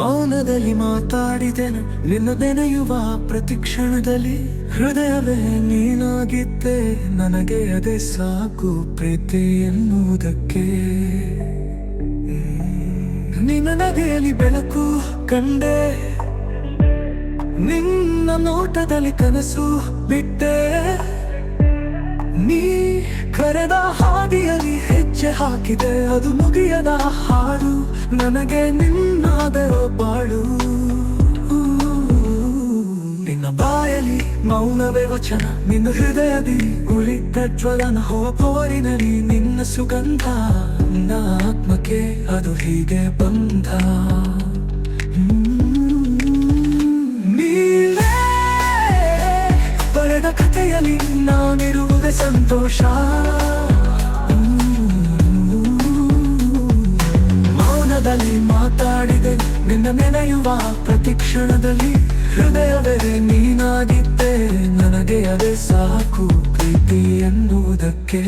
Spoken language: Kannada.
ಮೌನದಲ್ಲಿ ಮಾತಾಡಿದೆನು ನಿನ್ನ ನೆನೆಯುವ ಪ್ರತಿ ಕ್ಷಣದಲ್ಲಿ ಹೃದಯವೇ ನೀನಾಗಿದ್ದೆ ನನಗೆ ಅದೇ ಸಾಕು ಪ್ರೀತಿ ಎನ್ನುವುದಕ್ಕೆ ನಿನ್ನ ನಗೆಯಲ್ಲಿ ಬೆಳಕು ಕಂಡೆ ನಿನ್ನ ನೋಟದಲ್ಲಿ ಕನಸು ಬಿಟ್ಟೆ ನೀ ಕರೆದ ಹಾದಿಯಲ್ಲಿ ಹೆಜ್ಜೆ ಹಾಕಿದೆ ಅದು ಮುಗಿಯದ ಹಾಡು ನನಗೆ ನಿನ್ನಾದರೋ ಬಾಳು ನಿನ್ನ ಬಾಯಲ್ಲಿ ಮೌನವೇ ವಚನ ನಿನ್ನ ಹೃದಯದಿ ಉಳಿದ ಜ್ವಲನ ಹೋರಿನಲ್ಲಿ ನಿನ್ನ ಸುಗಂಧ ನನ್ನ ಆತ್ಮಕ್ಕೆ ಅದು ಹೀಗೆ ಬಂಧ ನೀವೇ ಬರೆದ ಕಥೆಯಲ್ಲಿ ನಾನಿರುವುದೇ ಸಂತೋಷ ಮೌನದಲ್ಲಿ ಮಾತಾಡಿದೆ ನಿನ್ನ ನೆನೆಯುವ ಪ್ರತಿ ಕ್ಷಣದಲ್ಲಿ ಹೃದಯವೇ ನೀನಾಗಿದ್ದೆ ನನಗೆ ಅದೇ ಸಾಕು ಪ್ರೀತಿ ಎನ್ನುವುದಕ್ಕೆ